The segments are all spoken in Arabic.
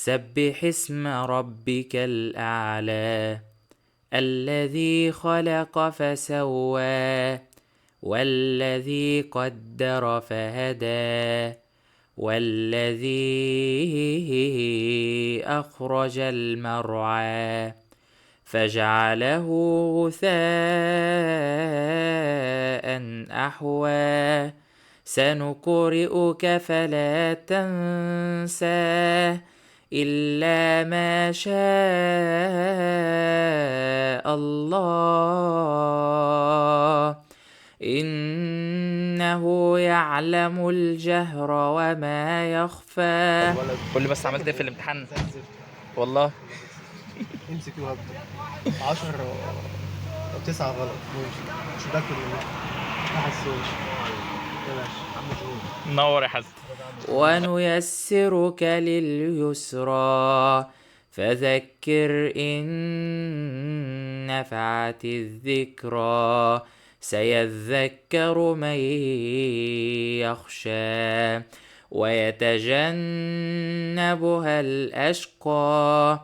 سبح اسم ربك الأعلى الذي خلق فسوى والذي قدر فهدى والذي أخرج المرعى فجعله غثاء أحوى سنقرئك فلا تنسى إلا ما شاء الله إنه يعلم الجهر وما يخفى. قول لي بس عملت ايه في الامتحان؟ والله امسك وهبدأ 10 أو 9 غلط ماشي مش متأكد منها ما حسوش يا باشا منور يا حسن. ونيسرك لليسرى فذكر إن نفعت الذكرى سيذكر من يخشى ويتجنبها الأشقى.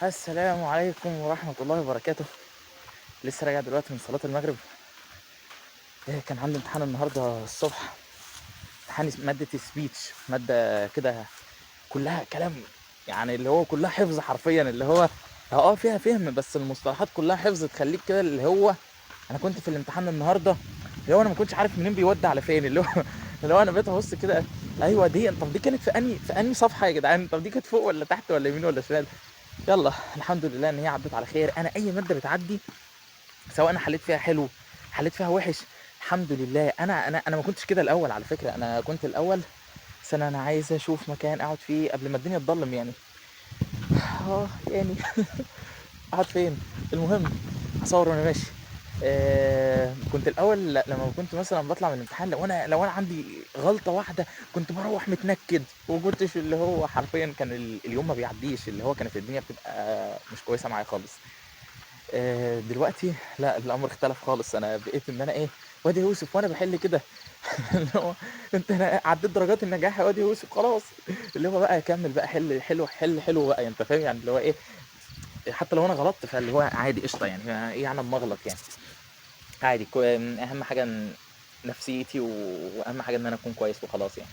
السلام عليكم ورحمة الله وبركاته. لسه راجع دلوقتي من صلاة المغرب. كان عندي امتحان النهاردة الصبح، امتحان مادة سبيتش، مادة كده كلها كلام، يعني اللي هو كلها حفظ حرفيا، اللي هو فيها فهم بس المصطلحات كلها حفظ تخليك كده اللي هو انا كنت في الامتحان النهارده اللي هو انا ما كنتش عارف منين بيودي على فين، اللي هو اللي هو انا بقيت ابص كده، ايوه دي، طب دي كانت في انهي صفحه يا جدعان؟ طب دي كانت فوق ولا تحت ولا يمين ولا شمال؟ يلا الحمد لله ان هي عدت على خير. انا اي ماده بتعدي سواء انا حليت فيها حلو حليت فيها وحش الحمد لله. انا ما كنتش كده الاول على فكره، انا كنت الاول سنه انا عايز اشوف مكان اقعد فيه قبل ما الدنيا تضلم يعني يعني اقعد فين؟ المهم اصور وانا ماشي. كنت الاول لما كنت مثلا بطلع من الامتحان لو انا عندي غلطه واحده كنت بروح متنكد، وكنتش اللي هو حرفيا كان اليوم ما بيعديش، اللي هو كانت الدنيا بتبقى مش كويسه معايا خالص. دلوقتي لا، الامر اختلف خالص. انا بقيت ان انا وادي يوسف وانا بحل كده اللي هو انت عديت درجات النجاح يا وادي يوسف خلاص، اللي هو بقى اكمل بقى حل حلو حل حلو بقى، انت فاهم يعني اللي هو حتى لو انا غلطت فاللي هو عادي قشطه يعني، ايه يعني اما اغلط يعني عادي. اهم حاجه نفسيتي واهم حاجه ان انا اكون كويس وخلاص يعني.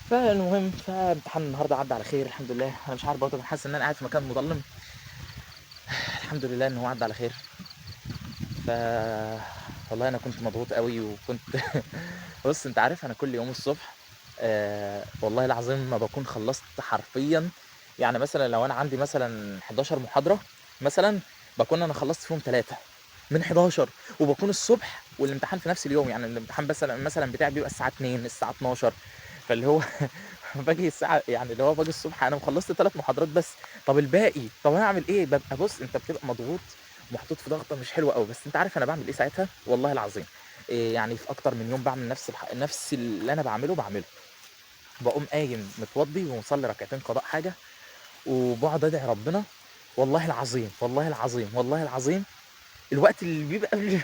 فالمهم فامتحان النهارده عدى على خير الحمد لله. انا مش عارف برضه، انا حاسس ان انا قاعد في مكان مظلم. الحمد لله ان هو عدى على خير. ف والله انا كنت مضغوط قوي وكنت بص انت عارف انا كل يوم الصبح والله العظيم ما بكون خلصت حرفيا. يعني مثلا لو انا عندي مثلا 11 محاضرة مثلا، بكون انا خلصت فيهم 3 من 11، وبكون الصبح والامتحان في نفس اليوم. يعني الامتحان مثلا بتاعي بيبقى الساعة 2 الساعة 12، فاللي هو باجي الساعة يعني اللي هو باجي الصبح انا مخلصت 3 محاضرات بس. طب الباقي، طب انا اعمل ايه؟ ببقى بص انت بتبقى مضغوط محطوط في ضغطه مش حلوه قوي. بس انت عارف انا بعمل ايه ساعتها؟ والله العظيم يعني في اكتر من يوم بعمل نفس اللي انا بعمله. بقوم قايم متوضي ومصلي ركعتين قضاء حاجه، وبقعد ادعي ربنا. والله العظيم والله العظيم والله العظيم الوقت اللي بيبقى قبل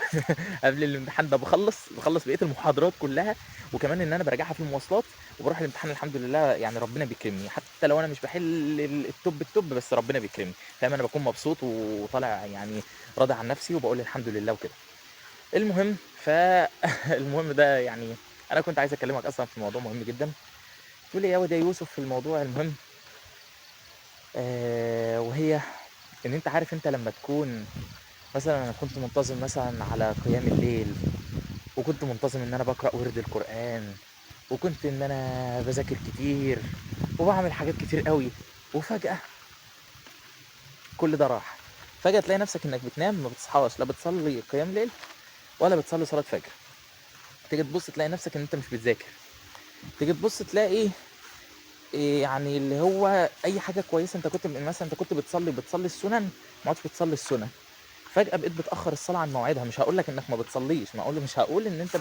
قبل الامتحان ده بخلص بقيه المحاضرات كلها، وكمان ان انا براجعها في المواصلات وبروح الامتحان الحمد لله. يعني ربنا بيكرمني حتى لو انا مش بحل التوب بس ربنا بيكرمني، فاهم؟ انا بكون مبسوط وطالع يعني راضي عن نفسي وبقول الحمد لله وكده. المهم المهم ده يعني انا كنت عايز اكلمك اصلا في موضوع مهم جدا. تقول لي يا واد يا يوسف في الموضوع المهم، وهي ان انت عارف انت لما تكون مثلا، انا كنت منتظم مثلا على قيام الليل، وكنت منتظم ان انا بقرا ورد القران، وكنت ان انا بذاكر كتير وبعمل حاجات كتير قوي، وفجاه كل ده راح. فجاه تلاقي نفسك انك بتنام ما بتصحاش، لا بتصلي قيام ليل ولا بتصلي صلاه فجر. تيجي تبص تلاقي نفسك ان انت مش بتذاكر. تيجي تبص تلاقي يعني اللي هو اي حاجه كويسه انت كنت مثلا انت كنت بتصلي السنن، ما عادش بتصلي السنن. فجاه بقيت بتاخر الصلاه عن موعدها. مش هقول لك انك ما بتصليش، مش هقول ان انت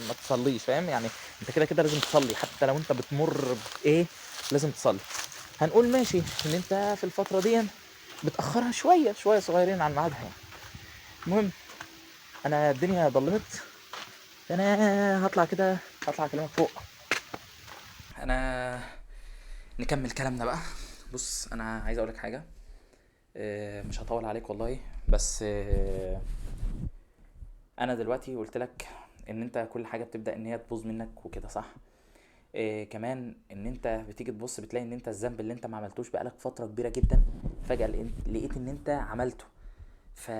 ما تصليش، فاهم يعني؟ انت كده كده لازم تصلي حتى لو انت بتمر لازم تصلي. هنقول ماشي ان انت في الفتره دي بتاخرها شويه صغيرين عن ميعادها يعني. المهم انا الدنيا ضلمت، انا هطلع اكلمك فوق. انا نكمل كلامنا بقى. بص انا عايز اقولك حاجه، مش هطول عليك والله، بس انا دلوقتي قلت لك ان انت كل حاجه بتبدا ان هي تبوظ منك وكده، صح؟ كمان ان انت بتيجي تبص بتلاقي ان انت الذنب اللي انت ما عملتوش بقالك فتره كبيره جدا فجاه لقيت ان انت عملته. ف...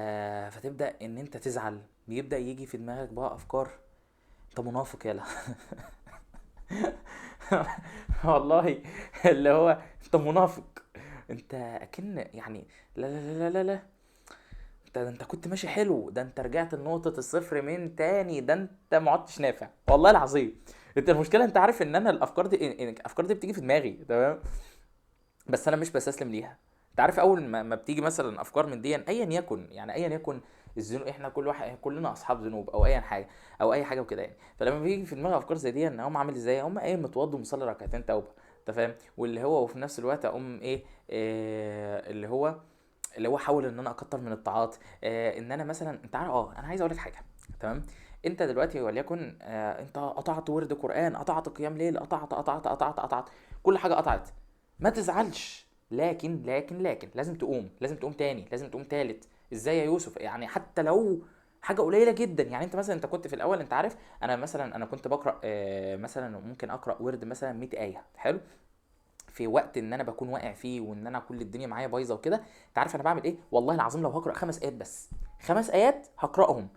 فتبدا ان انت تزعل، بيبدا يجي في دماغك بقى افكار: انت منافق يالا. والله، اللي هو انت منافق، انت اكن يعني، لا لا لا لا لا، ده انت كنت ماشي حلو، ده انت رجعت لنقطة الصفر من تاني، ده انت ما عدتش نافع والله العظيم. انت المشكلة، انت عارف ان انا الافكار دي بتيجي في دماغي، تمام؟ بس انا مش بستسلم ليها. انت عارف اول ما بتيجي مثلا افكار من دي ايا يكن، يعني ايا يكن الذنوب، احنا كل واحد كلنا اصحاب ذنوب او اي حاجه او اي حاجه وكده يعني. فلما بيجي في دماغي افكار زي دي، ان هم عامل ازاي، هم ايه، متوضي ومصلي ركعتين توبه، انت فاهم؟ واللي هو وفي نفس الوقت اقوم ايه، اللي هو حاول ان انا اكتر من الطاعات. ان انا مثلا، انت عارف، انا عايز اقول لك حاجه، تمام؟ انت دلوقتي وليكن انت قطعت ورد قران، قطعت قيام ليل، قطعت كل حاجه قطعت، ما تزعلش. لكن لازم تقوم تاني، لازم تقوم تالت. ازاي يا يوسف؟ يعني حتى لو حاجه قليله جدا، يعني انت مثلا، انت كنت في الاول، انت عارف، انا كنت بقرا مثلا ممكن اقرا ورد مثلا 100 ايه، حلو؟ في وقت ان انا بكون واقع فيه وان انا كل الدنيا معايا بايظه وكده، انت عارف انا بعمل ايه؟ والله العظيم لو هقرا 5 ايات بس، 5 ايات هقراهم.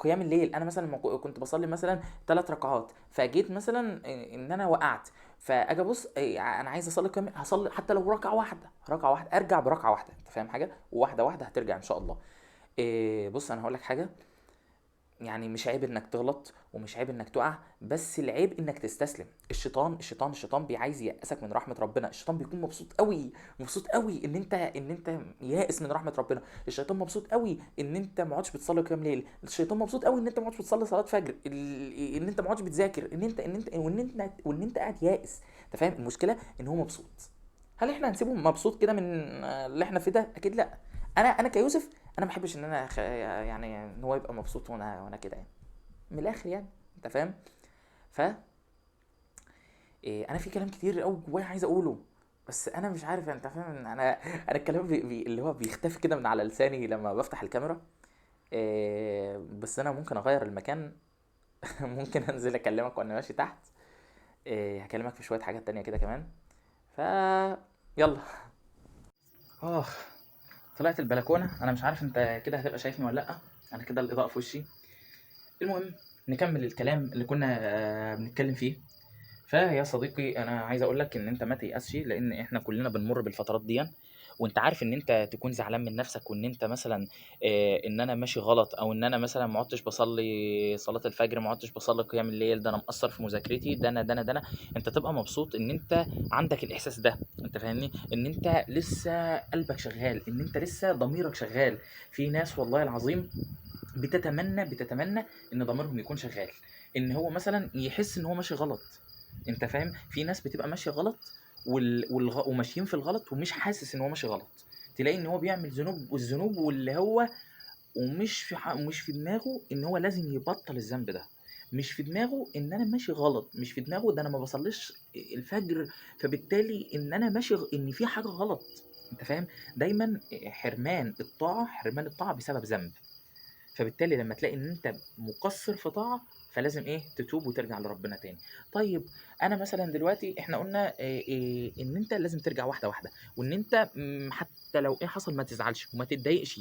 قيام الليل، انا مثلا كنت بصلي مثلا 3 ركعات، فجيت مثلا ان انا وقعت، فاجي ابص انا عايز اصلي قيام، هصلي حتى لو ركعه واحده، ركعه واحده ارجع بركعه واحده، انت فاهم حاجه؟ وواحده واحده هترجع ان شاء الله. بص انا هقول لك حاجه، يعني مش عيب انك تغلط ومش عيب انك تقع، بس العيب انك تستسلم. الشيطان بيعايز ييأسك من رحمة ربنا. الشيطان بيكون مبسوط قوي، مبسوط قوي ان انت يائس من رحمة ربنا. الشيطان مبسوط قوي ان انت ما عادش بتصلي قيام ليل. الشيطان مبسوط قوي ان انت ما عادش بتصلي صلاة فجر، ان انت ما عادش بتذاكر، ان انت قاعد يائس. انت فاهم المشكلة؟ ان هو مبسوط. هل احنا هنسيبه مبسوط كده من اللي احنا فيه ده؟ اكيد لا. انا كيوسف، انا ما بحبش ان انا يعني ان هو يبقى مبسوط وانا كده يعني، من الاخر يعني، انت فاهم؟ ف انا في كلام كتير قوي جوايا عايز اقوله، بس انا مش عارف، انت فاهم ان انا الكلام اللي هو بيختفي كده من على لساني لما بفتح الكاميرا. بس انا ممكن اغير المكان. ممكن انزل اكلمك وانا ماشي تحت. هكلمك في شويه حاجات تانية كده كمان. ف يلا. اه طلعت البلكونه، انا مش عارف انت كده هتبقى شايفني ولا لا، انا كده الاضاءه في وشي. المهم، نكمل الكلام اللي كنا بنتكلم فيه. فيا صديقي، انا عايز اقول لك ان انت ما تيأسش، لان احنا كلنا بنمر بالفترات دي. وانت عارف ان انت تكون زعلان من نفسك، وان انت مثلا ان انا ماشي غلط، او ان انا مثلا ما عدتش بصلي صلاة الفجر، ما عدتش بصلي قيام الليل، ده انا مقصر في مذاكرتي، ده انا انت تبقى مبسوط ان انت عندك الاحساس ده، انت فاهمني؟ ان انت لسه قلبك شغال، ان انت لسه ضميرك شغال. في ناس والله العظيم بتتمنى ان ضميرهم يكون شغال، ان هو مثلا يحس ان هو ماشي غلط. انت فاهم؟ في ناس بتبقى ماشيه غلط وماشيين في الغلط ومش حاسس ان هو ماشي غلط. تلاقي ان هو بيعمل ذنوب والذنوب واللي هو، مش في دماغه ان هو لازم يبطل الذنب ده. مش في دماغه ان انا ماشي غلط، مش في دماغه ده انا ما بصليش الفجر، فبالتالي ان انا ماشي ان في حاجه غلط. انت فاهم؟ دايما حرمان الطاعه بسبب ذنب. فبالتالي لما تلاقي ان انت مقصر في طاعه، فلازم ايه، تتوب وترجع لربنا تاني. طيب، انا مثلا دلوقتي احنا قلنا ان انت لازم ترجع واحده واحده، وان انت حتى لو ايه حصل ما تزعلش وما تتضايقش.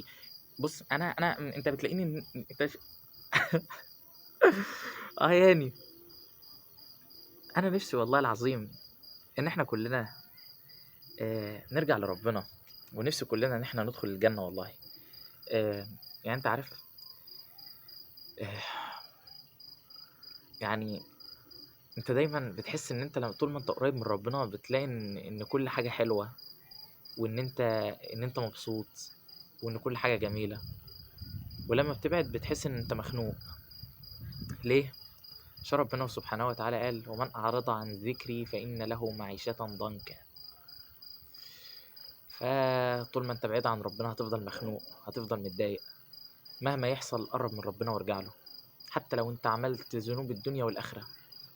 بص انا انت بتلاقيني انت يعني انا نفسي والله العظيم ان احنا كلنا نرجع لربنا، ونفسي كلنا ان احنا ندخل الجنه والله. يعني انت عارف، آه، يعني انت دايما بتحس ان انت لما طول ما انت قريب من ربنا بتلاقي ان كل حاجه حلوه، وان انت مبسوط، وان كل حاجه جميله. ولما بتبعد بتحس ان انت مخنوق. ليه؟ عشان ربنا سبحانه وتعالى قال: ومن اعرض عن ذكري فان له معيشه ضنكا. فطول ما انت بعيد عن ربنا هتفضل مخنوق، هتفضل متضايق. مهما يحصل قرب من ربنا وارجع له، حتى لو انت عملت ذنوب الدنيا والاخره.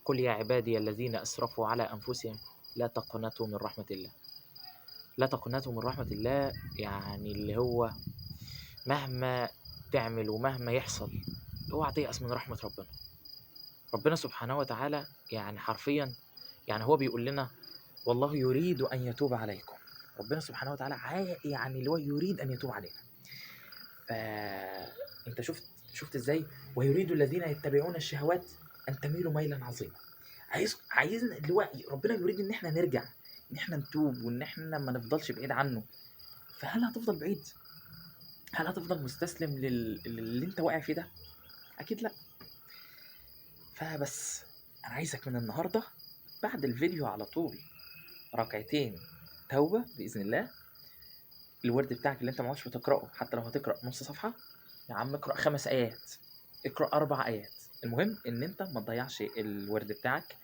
قل يا عبادي الذين اسرفوا على انفسهم لا تقنطوا من رحمة الله. لا تقنطوا من رحمة الله، يعني اللي هو مهما تعمل ومهما يحصل اوعى تيأس من رحمة ربنا. ربنا سبحانه وتعالى يعني حرفيا، يعني هو بيقول لنا والله يريد أن يتوب عليكم. ربنا سبحانه وتعالى يعني اللي هو يريد أن يتوب علينا. فأنت شفت إزاي؟ ويريد الذين يتبعون الشهوات أن تميلوا ميلا عظيما. عايزنا اللي هو ربنا يريد إن إحنا نرجع، إن إحنا نتوب، وإن إحنا ما نفضلش بعيد عنه. فهل هتفضل بعيد؟ هل هتفضل مستسلم للي أنت واقع فيه ده؟ أكيد لأ. فبس أنا عايزك من النهاردة بعد الفيديو على طول ركعتين توبة بإذن الله. الورد بتاعك اللي انت ما عادش بتقرأه، حتى لو هتقرأ نص صفحة يا عم اقرأ 5 آيات، اقرأ 4 آيات. المهم ان انت ما تضيعش الورد بتاعك،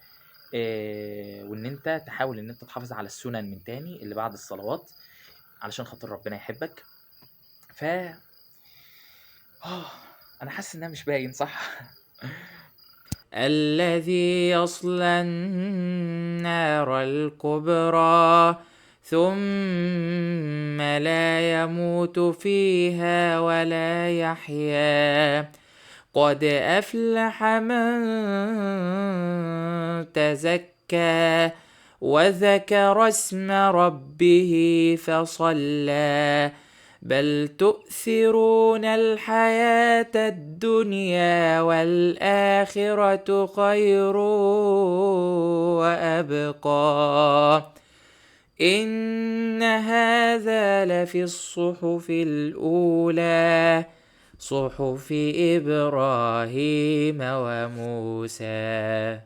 وان انت تحاول ان انت تحافظ على السنن من تاني اللي بعد الصلوات علشان خاطر ربنا يحبك. ف انا حاسس انها مش باين صح. الذي يصلى النار الكبرى ثم لا يموت فيها ولا يحيا قد أفلح من تزكى وذكر اسم ربه فصلى بل تؤثرون الحياة الدنيا والآخرة خير وأبقى إن هذا لفي الصحف الأولى صحف إبراهيم وموسى.